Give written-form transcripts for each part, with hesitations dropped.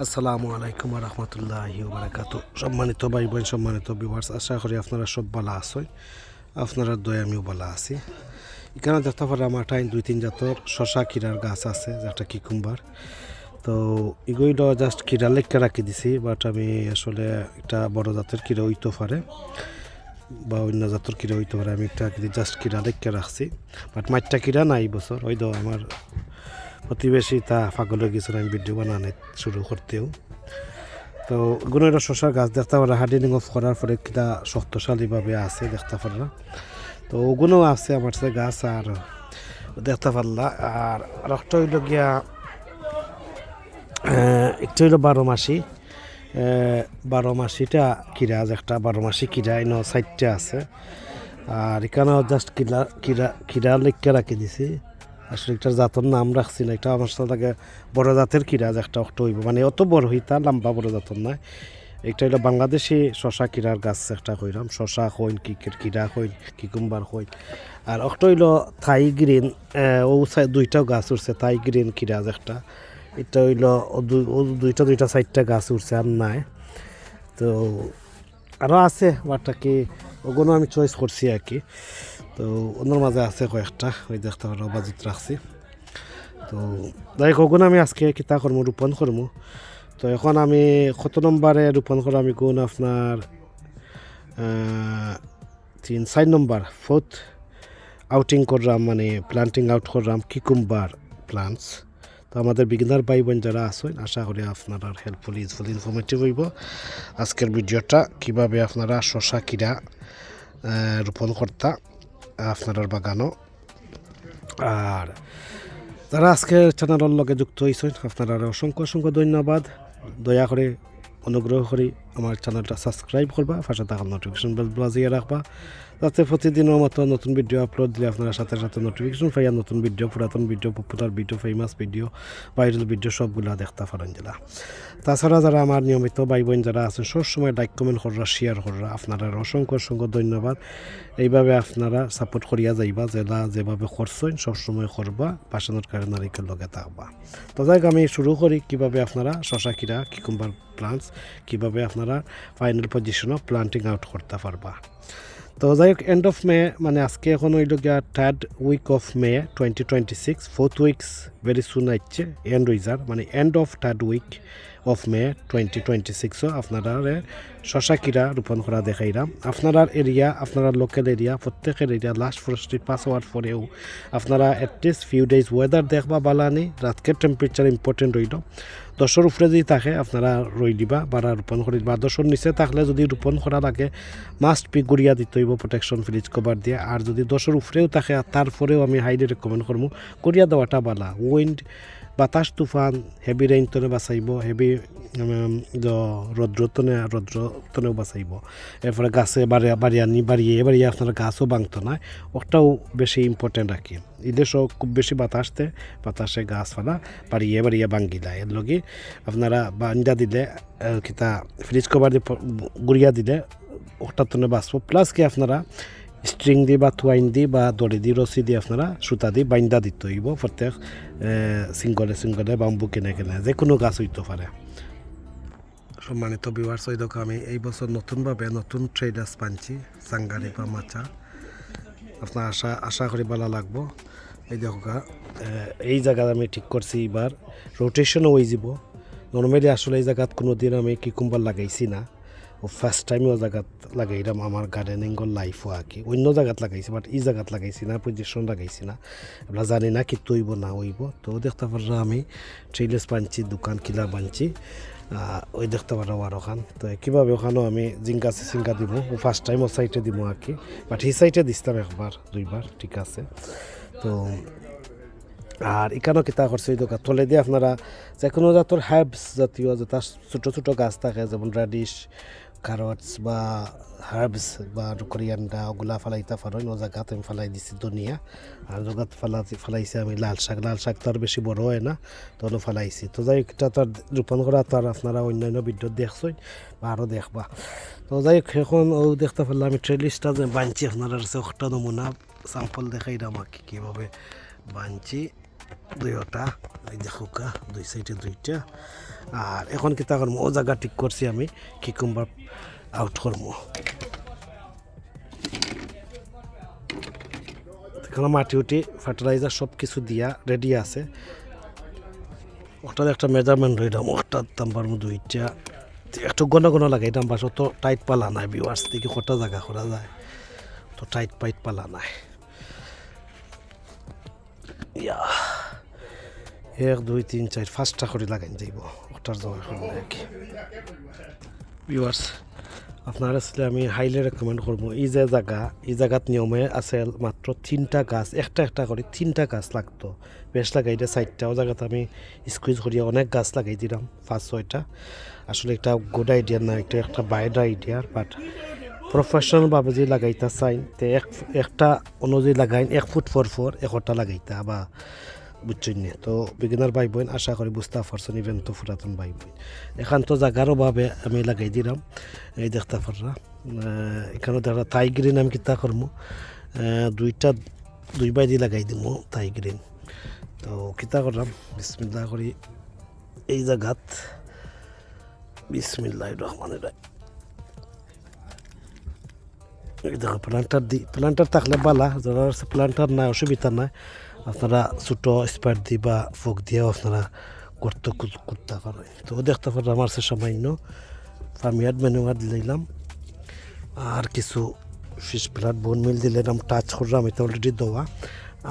আসসালামু আলাইকুম রহমতুল্লাহি বারাকাতু। সম্মানিত ভাই বোন, সম্মানিত ভিউয়ার্স, আশা করি আপনারা সব ভালো আছেন। আপনারা দয়া আমিও ভালো আছি। এখানে দেখতে পারে আমার টাইম 2-3 জাতর শশা কিরার গাছ আছে, যেটা কিকুম্বার। তো এগুলো জাস্ট কিরা লেখকে রাখি দিছি, বাট আমি আসলে একটা বড় জাতের কিরা হইতে পারে বা অন্য জাতের কিরা হইতে পারে। আমি একটা জাস্ট কিরা লেখকে রাখছি, বাট মাঠটা কিরা নাই বছর হয়তো আমার প্রতিবেশী তা পাগল হয়ে গেছিল আমি ভিডিও বানানো শুরু করতেও। তো গুণের শশার গাছ দেখতে পারা হার্ডেনিং অফ করার পরে কিনা শক্তিশালীভাবে আছে দেখতে পারা। তো ওগুলো আছে আমার সাথে গাছ আর দেখতে পারলা। আর একটা হইল গিয়া একটা হইল 12 মাসিটা কিরা, একটা 12 মাসি কিরা এনে 4টা আছে। আর এখানেও জাস্ট কিরা লিখকে রাখি দিছি। আসলে একটা জাতের নাম রাখছি না, এটা আমার সাথে বড় জাতের কিরা, একটা অক্ট হইব, মানে অত বড় হইতা লম্বা বড় জাতের নয়। এটা হইলো বাংলাদেশি শশা কিরার গাছ একটা কইরাম। শশা কইন, কিরা কইন, কিকুম্বার কইন। আর অক্ট হইল থাই গ্রিন, ও দুইটাও গাছ উঠছে, থাই গ্রিন কিরা একটা। এটা হইল দুইটা 4টা গাছ উঠছে আর নাই। তো আরও আছে বাটটা কি ওগুলো আমি চয়েস করছি আর কি। তো ওনার মাঝে আছে কয়েকটা, ওই দেখতে পারো বাজেট রাখছি। তো যাই হোক, ওগুলো আমি আজকে কিতা করবো, রোপণ করবো। তো এখন আমি কত নম্বরে রোপণ করবো, আমি গুণ আপনার 4 নম্বর 4th আউটিং করলাম, মানে প্লান্টিং আউট করলাম কিকুম্বার প্লান্টস। তো আমাদের বিগিনার ভাই বোন যারা আছেন, আশা করি আপনারা হেল্পফুল, ইউজফুল, ইনফরমেটিভ হইব আজকের ভিডিওটা। কিভাবে আপনারা শশা কিরা রোপণ করতা আপনার বাগানও। আর যারা আজকে চ্যানেলের লগে যুক্ত হয়েছেন, আপনারা অসংখ্য অসংখ্য ধন্যবাদ। দয়া করে অনুগ্রহ করে আমার চ্যানেলটা সাবস্ক্রাইব করবা, পাশে থাকা নোটিফিকেশন বেল বাজিয়ে রাখবা, যাতে প্রতিদিনের মতো নতুন ভিডিও আপলোড দিলে আপনারা সাথে সাথে নোটিফিকেশন পাইয়া নতুন ভিডিও, পুরাতন video, popular video, famous video, viral video সবগুলো দেখতে পারেন জেলা। তাছাড়া যারা আমার নিয়মিত ভাই বোন যারা আছেন, সবসময় লাইক কমেন্ট কররা, শেয়ার কররা, আপনারা অসংখ্য অসংখ্য ধন্যবাদ। এইভাবে আপনারা সাপোর্ট করিয়া যাইবা, যেভাবে করছেন সবসময় করবা, পাশানোর কারণে নারিকেল লগে থাকবা। তো যাই আমি শুরু করি কিভাবে আপনারা শশা কিরা কিকুম্বার প্লান্টস কিভাবে আপনারা ফাইনাল পজিশনও প্লান্টিং আউট করতে পারবা। তো যাই হোক, এন্ড অফ মে, মানে আজকে এখন হইল গিয়া 3rd week of May 2026, 4th weeks very soon আসছে, এন্ড উইজার মানে end of 3rd week of May 2026 আপনারা শশা কিরা রোপণ করা দেখাইলাম। আপনার এরিয়া, আপনারা লোকাল এরিয়া, প্রত্যেকের এরিয়া লাস্ট ফরেস্ট্রি পাস হওয়ার পরেও আপনারা অ্যাটলিস্ট ফিউ ডেজ ওয়েদার দেখবা বালানি, রাতকের টেম্পারেচার ইম্পর্টেন্ট হইল। 10-এর উপরে যদি থাকে আপনারা রই দিবা বা রোপণ করে দিবা। 10-এর নিচে থাকলে যদি রোপণ করা লাগে মাস্ট বি গুড়িয়া দিতে হইব প্রোটেকশন ফ্রিজ কভার দিয়ে। আর যদি 10-এর উপরেও থাকে তারপরেও আমি হাইলি রেকমেন্ড করবো গুড়িয়া দেওয়াটা বালা। উইন্ড, বাতাস, তুফান, হেভি রেইন তনে বাঁচাইব, হেভি রৌদ্রতনেও বাঁচাইব। এরপরে গাছে বাড়িয়ে আপনারা গাছও ভাঙতো না, ওটাও বেশি ইম্পর্টেন্ট রাখি। এদেশও খুব বেশি বাতাসে গাছ ফালা বাড়িয়ে ভাঙ্গি দেয়। এর লগে আপনারা বান্ধা দিলে কিতা ফ্রিজ কভার দিয়ে গুড়িয়া দিলে ওটার তনে বাঁচবো। প্লাস কি আপনারা স্ট্রিং দিয়ে বা থোয়াইন দিয়ে বা দড়ি দিয়ে রসি দিয়ে আপনারা সুতা দিয়ে বাইন্দা দিতে হইব প্রত্যেক সিঙ্গলে বাম্বু কেনে যে কোনো গাছ হইতে পারে। সম্মানিত ভিউয়ার্স, ওই দেখো আমি এই বছর নতুনভাবে নতুন ট্রেডার্স পানছি, সাঙ্গারি বা মাচা। আপনার আশা করি ভালো লাগবো। এই দেখো এই জায়গায় আমি ঠিক করছি এবার রোটেশনও হয়ে যাব। নর্মালি আসলে এই জায়গাত কোনো দিন আমি কিকুম্বার লাগাইছি না, ও ফার্স্ট টাইম ও জায়গাত লাগাইলাম আমার গার্ডেনিংয়ের লাইফও আর কি। অন্য জায়গাত লাগাইছি বাট এই জায়গাত লাগাইছি না, পজিশন লাগাইছি না, এবার জানি না কি তৈব না হইব। তো দেখতে পারলাম আমি ট্রেডার্স বানছি, দোকান কিলা বানছি, ওই দেখতে পারো আর ওখান। তো কীভাবে ওখানেও আমি সিঙ্গা দিব, ও ফার্স্ট টাইম ও সাইডে দিব আর কি, বাট এই সাইডে দিতাম 1-2বার, ঠিক আছে। তো আর এখানেও কিতা করছে ওই দোকান তলে দিয়ে আপনারা যে কোনো জাতের হার্বস জাতীয় যেটা ছোটো ছোটো গাছ থাকে, যেমন রেডিশ, ক্যারটস বা হার্বস বা কোরিয়ান্ডা, ওগুলা ফেলাইতে পারো। ও জায়গাতে আমি ফেলাই দিছি ধনিয়া, আর জায়গাত ফেলাইছি আমি লাল শাক তো আর বেশি বড় হয় না, তখন ফেলাইছি। তো যাই হোক, এটা তো আর রোপণ করা তো আর আপনারা অন্যান্য ভিডিও দেখছেন বা আরও দেখবা। তো যাই হোক, এখন ও দেখতে পারলাম আমি ট্রেলিস্টটা যে বানছি, আপনারা একটা নমুনা স্যাম্পল দেখাইলাম আর কি কীভাবে বানছি। দুইটা এই দেখো কা দুই সাইডে দুইটা। আর এখন কিতা করবো ও জায়গা ঠিক করছি আমি কিকুম্বার আউট করবো। এখানে মাটি উঠি ফার্টিলাইজার সব কিছু দিয়া রেডি আছে। ওটার একটা মেজারমেন্ট রইলাম ওটার দাম্বার মধ্যে দুইটা একটু ঘন ঘন লাগে এটা বাস তো টাইট পালা নাই ভিউয়ার্স থেকে কটা জায়গা করা যায় তো টাইট পাইট পালা নাই। ইয়া 1 2 3 4 5টা করে লাগাই যাইব ওটার জন্য করলে আর কি। ভিউয়ার্স আপনারা আসলে আমি হাইলি রেকমেন্ড করবো এই যে জায়গা এই জায়গাত নিয়মে আছে মাত্র 3টা গাছ একটা করে 3টা গাছ লাগতো বেশ লাগাই দিয়ে 4টা ও জায়গাতে আমি স্কুইজ করিয়া অনেক গাছ লাগাই দিলাম 5-6টা। আসলে একটা গুড আইডিয়া না এটা একটা বাইড আইডিয়া বাট প্রফেশনালভাবে যে লাগাইতা চাই তে একটা অনুযায়ী লাগাইন 1 ফুট ফর একটা লাগাইতা বা বুঝছেন না। তো বিগিনার ভাই বোন আশা করি বুঝতে পারছেন ইভেন তো পুরাতন ভাই বোন এখান তো জায়গার অভাবে আমি লাগাই দিলাম। এই দেখতে পাররা এখানে দেখা থাই গ্রিন আমি কিতা করবো দুই বাই দিয়ে লাগাই দিব থাই গ্রিন। তো কিতা করলাম বিসমিল্লাহ করি এই জায়গাত বিসমিল্লাহির রহমানির রহিম। এই দেখো প্লান্টার থাকলে বালা যারা প্লান্টার নাই অসুবিধা নাই আপনারা ছোটো স্পার দিয়ে বা ফোক দিয়েও আপনারা করতে পারেন। তো দেখতে পারেন আমার সে সামান্য ফার্মিয়ার্ড ম্যানুয়ার দিলাম আর কিছু ফিশ প্লাট বোন মিল দিলাম টাচ করলাম এটা অলরেডি দেওয়া।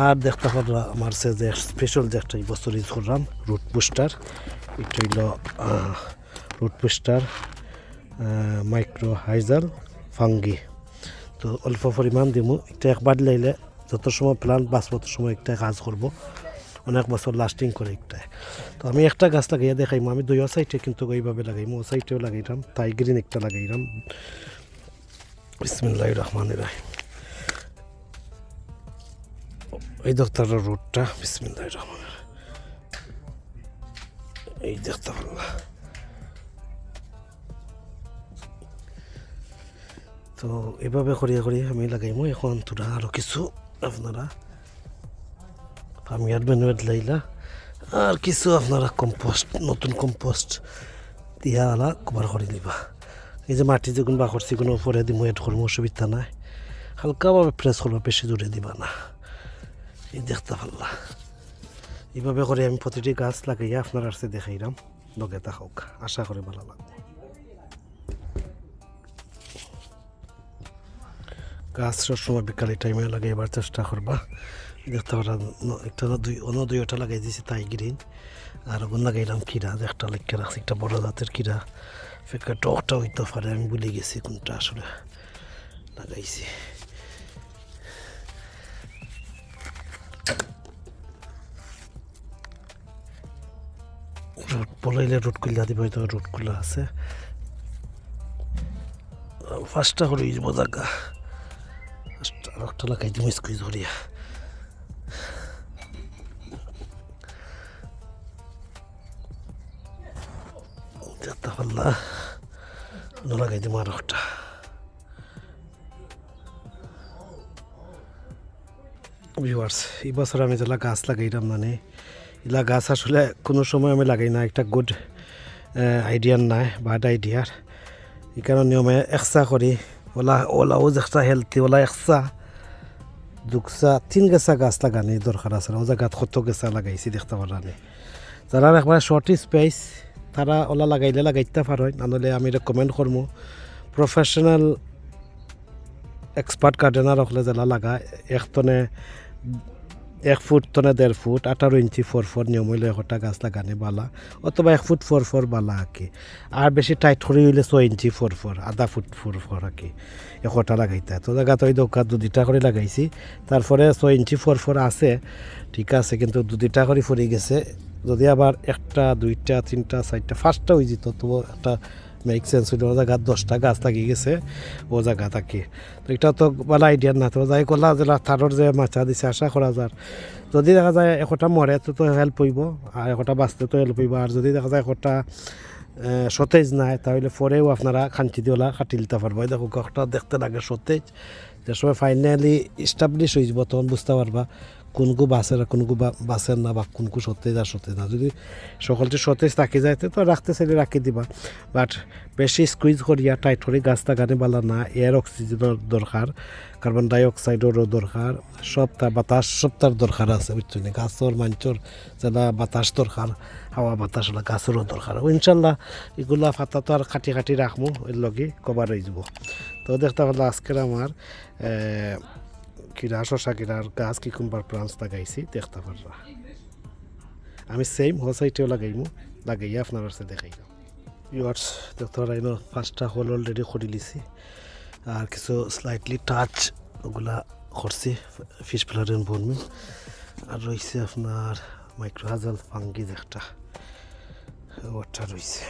আর দেখতে পারেন আমার সে যে স্পেশাল যে একটা বছর ইউজ করলাম রুট বুস্টার এটা হইল রুট বুস্টার মাইক্রো হাইজাল ফাঙ্গি। তো অল্প পরিমাণ দিব এটা একবার লাইলে যত সময় প্লান্ট বাঁচব তত সময় একটা কাজ করব অনেক বছর লাস্টিং করে একটা। তো আমি একটা গাছ লাগাইয়া দেখাইম আমি দুই সাইডে কিন্তু এইভাবে লাগাইম ও সাইডেও লাগাইলাম তাই গ্রিন একটা লাগাইলাম বিসমিল্লাহির রহমানির রহিম। এই দেখতে রোডটা বিসমিল্লাহির রহমানির এই দেখতে পারলাম। তো এভাবে করিয়া আমি লাগাইমো। এখন তোরা আরও কিছু আপনারা ফার্মিয়ার ম্যানুয়ার লাইলা আর কিছু আপনারা কম্পোস্ট নতুন কম্পোস্ট দিয়া আলা কভার করে দিবা। এই যে মাটি যখন বাকর চিকন পরে দিব এড করবো অসুবিধা নাই হালকাভাবে প্রেস করবো বেশি জোরে দিবা না। এই দেখতে পারলা এইভাবে করে আমি প্রতিটি গাছ লাগাইয়া আপনার কাছে দেখাইলাম লগে তা হোক আশা করে ভালো লাগবে। গাছ সবসময় বিকালে টাইমে লাগাইবার চেষ্টা করবা। দেখতে পারা একটা দুইটা লাগাই দিয়েছি তাই গ্রিন আর ওগুন লাগাইলাম কিরা একটা লেখকে রাখছি একটা বড় জাতের কিরা ফেকা টকটা হইতে পারে আমি ভুলে গেছি কোনটা আসলে লাগাইছি। রোড বলাইলে রোড খুলে দিব হয়তো রোড খুলে আছে ফার্স্টটা করে যাবো জায়গা একটা লাগাই দিব স্কুইজ ধরিয়া। যাতে পারলা লাগাই দিব আর একটা। ভিউয়ার্স এই বছর আমি যেলা গাছ লাগাইলাম মানে এলা গাছ আসলে কোনো সময় আমি লাগাই না একটা গুড আইডিয়ার নাই বাড আইডিয়ার এই কারণে নিয়মে একসা করি ওলাও একটা হেলথি ওলা একসা দুগসা 3 গেছা গাছ লাগানি দরকার আছে ও জায়গাত কত গেছা লাগাইছি দেখতে পারানি। যারা একবার শর্ট স্পেস তারা ওলা লাগাইলে লাগাইতে পারেন নাহলে আমি রেকমেন্ড করবো প্রফেশনাল এক্সপার্ট গার্ডেনার হলে যারা লাগায় 1 ফুট তনে 1.5 ফুট 18 ইঞ্চি 4 নিয়ম হইলে একটা গাছ লাগানি বালা অথবা 1 ফুট 4 বালা আঁকি আর বেশি টাইট করে হইলে 6 ইঞ্চি 4 আধা ফুট 4 আঁকি একটা লাগাইতে। তো জায়গাতে ওই দোকান 2টা করে লাগাইছি তারপরে 6 ইঞ্চি 4 আছে ঠিক আছে কিন্তু 2টা করে ফুরে গেছে যদি আবার 1টা 2টা 3টা 4টা 5টা হয়ে যেত তবু একটা মেক সেন্স হইল ও জায়গা 10টা গাছ লাগিয়ে গেছে ও জায়গা থাকি। তো এটা তো ভালো আইডিয়া না তো যাই করলা যে থারোর যে মাছা দিছে আশা করা যার যদি দেখা যায় একটা মরে তো হেল্প হইব আর একটা বাঁচতে তো হেল্প হইব আর যদি দেখা যায় একটা সতেজ নাই তাহলে পরেও আপনারা খাঞ্চি দিওলা কাটি দিতে পারবো। দেখো একটা দেখতে লাগে সতেজ যে সময় ফাইনালি ইস্টাবলিশ হয়ে যাব তখন বুঝতে পারবা কোনগু বাসের আর কোনগু বাসের না বা কোনগু সতেজ আর সতেজ না যদি সকলটি সতেজ থাকি যাইতে তো রাখতে চাইলে রাখি দিবা বাট বেশি স্কুইজ করিয়া টাইট করি গাছটা গানে বালা না এয়ার অক্সিজেনের দরকার কার্বন ডাই অক্সাইডেরও দরকার সবটা বাতাস সবটার দরকার আছে বুঝছো না গাছর মাঞ্চর যারা বাতাস দরকার হাওয়া বাতাস হলে গাছেরও দরকার ইনশাল্লাহ এগুলা ফাতা তো আর কাটি কাটি রাখবো এর লগে কভার হয়ে যাব তো দেখতে পারলো আজকের আমার কিরা শশা কিরার গাছ কিকুম্বার প্লান্টস লাগাইছি দেখতে পাররা আমি সেম হোসাইটেও লাগাইমু লাগাইয়া আপনার কাছে দেখাইলাম ইয়ার্স দেখতে পারাইনো 5টা হোল অলরেডি করে লিছি আর কিছু স্লাইটলি টাচ ওগুলা করছি ফিশ প্লারেন বনমি আর রয়েছে আপনার মাইক্রোহাজাল ফাঙ্গিজ একটা ওটা রয়েছে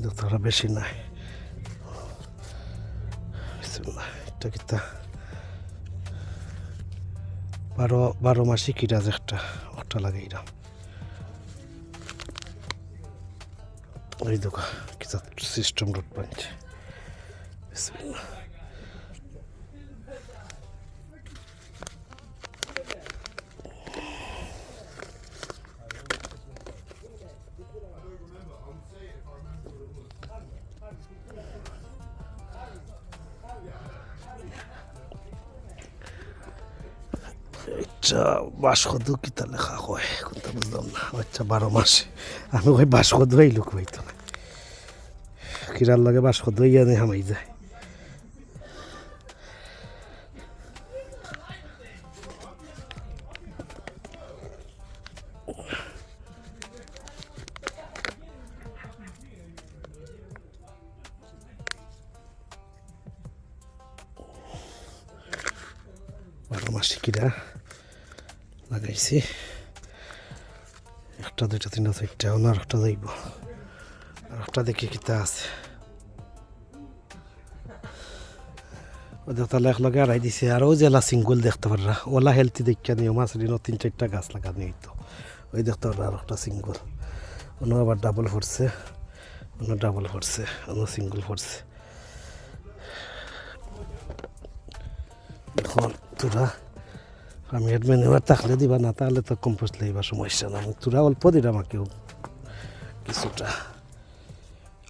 যতটা বেশি নাই এটা কিতা 12 মাসি কিরাজ একটা ওটা লাগাইলাম ওই দোকা কিতা সিস্টেম রোড পাঞ্চ বিসমিল্লাহ 12 কিতা লেখা হয় কোনটা বুঝলাম না আচ্ছা 12 মাস আমি ওই 12 এই লোক হইতো না কিরার লাগে 12 ইয়া নেই হামাই যায় মাসি কিরা লাগাইছি একটা দুইটা তিনটা চারটা আর একটা যাইব আর একটা দেখি কিতা আছে ওদের তাহলে এক লগে আড়াই দিছে আর ও জেলা সিঙ্গল দেখতে পাররা ওলা হেলথি দেখা নিও মাছ দিনও 3-4টা গাছ লাগানি হইতো ওই দেখতে পাররা আর একটা সিঙ্গল অন্য আবার ডাবল ফরছে অন্য ডাবল ফরছে অন্য সিঙ্গল ফরছে এখন তোরা আমি এডমিনিউর থাকলে দিবা না তাহলে তো কম্পোস্ট লইবা সমস্যা না তোরা অল্প দিলাম আমাকেও কিছুটা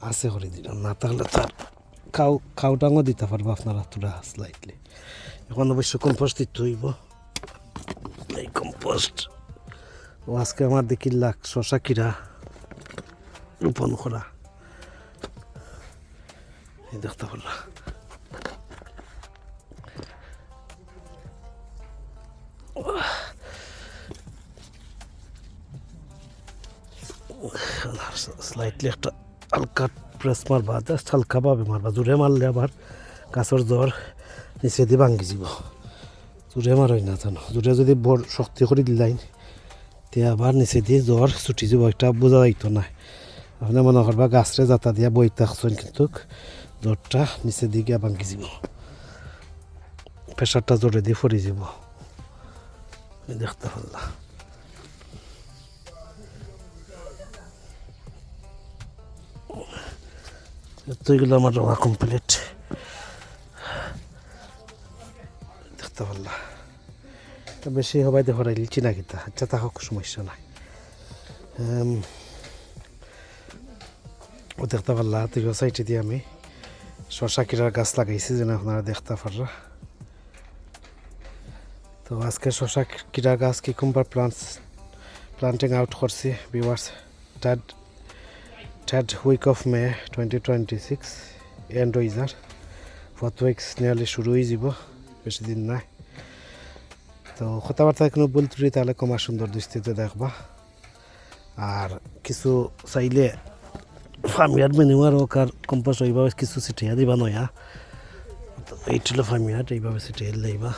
আছে করে দিলাম না তাহলে তার খাওটাঙও দিতে পারবো আপনারা তোরা স্লাইটলি এখন অবশ্য কম্পোস্ট দিতে হইব এই কম্পোস্ট ও আজকে আমার দেখি লাখ শশা কিরা রোপণ করা এই দেখতে পারলাম স্লাইটলি একটা হালকা প্রেস মারবা জাস্ট হালকাভাবে মারবা জোরে মারলে আবার গাছের জ্বর নিচে দিয়ে ভাঙ্গি যাব জোরে মারই না জানো জোরে যদি বড় শক্তি করে দিলাই তে আবার নিচে দিয়ে জ্বর ছুটি যাব একটা বোঝা যাইতো না আপনি মনে করবা গাছরে যাতা দিয়া বই থাকছেন কিন্তু জ্বরটা নিচে দিয়ে গিয়ে ভাঙ্গি যাব প্রেশারটা জোরে দিয়ে ফরি যাব দেখতে পারলাম এতগুলো আমার রোয়া কমপ্লিট দেখতে পারলাম বেশি হবাই দেখো লিচি না কিতা আচ্ছা তা হোক সমস্যা নাই ও দেখতে পারলাম তুই সাইডে দিয়ে আমি শশা কিরার গাছ লাগাইছি যেন আপনারা দেখতে পাররা তো আজকে শশা কিরা গাছ কিকুম্বার প্লান্টিং আউট করছি viewers third week of May 2026 and হইজার 4th week নিয়ারলি শুরু হয়ে যাব বেশি দিন নাই তো কথাবার্তা কোনো বল ত্রুটি তাহলে কমা সুন্দর দৃষ্টিতে দেখবা আর কিছু চাইলে ফার্মিয়ার মেনুয়ার হোক আর কম্পোস্ট ওইভাবে কিছু ছিটিয়ে দিবা নয়া তো এইটা হলো ফার্মিয়ার এইভাবে ছিটিয়ে লইবা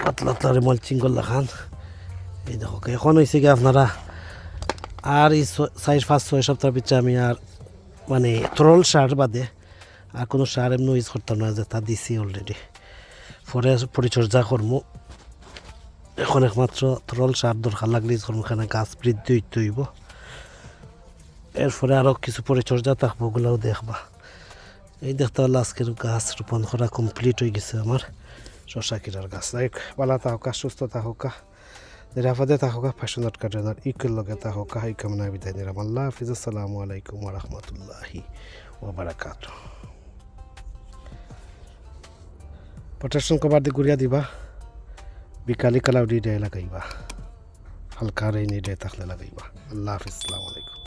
পাতলা পাতলা মালচিং করলা খান এই দেখো এখন হয়েছে কি আপনারা আর এই 4-5-6 সপ্তাহের পিছিয়ে আমি আর মানে তরল সার বাদে আর কোনো সার এমনি ইউজ করতাম না যে তা দিছি অলরেডি পরে পরিচর্যা করবো এখন একমাত্র তরল সার দরকার লাগলে ওখানে গাছ বৃদ্ধি হইতে হইব। এরপরে আরও কিছু পরিচর্যা থাকবো, ওগুলোও দেখবা। এই দেখতে হলে আজকের গাছ রোপণ করা কমপ্লিট হয়ে গেছে আমার শশা কিরার গাছ। লাইক ভালো থাকা, সুস্থ থাকা, নিরাপদে থাকা, ফ্যাশনত গার্ডেনার ইকুল লগে থাকা, এই কামনা বিদায় নিলাম। আল্লাহ হাফিজ। আসসালামু আলাইকুম ওয়া রাহমাতুল্লাহি ওয়া বারাকাতুহু। প্রোটেকশন কভার দিয়ে গুড়িয়া দিবা, বিকালি কালাউডি ডে লাগাইবা, হালকা রেইনি ডে থাকলে লাগাইবা। আল্লাহ হাফিজ। আসসালামু আলাইকুম।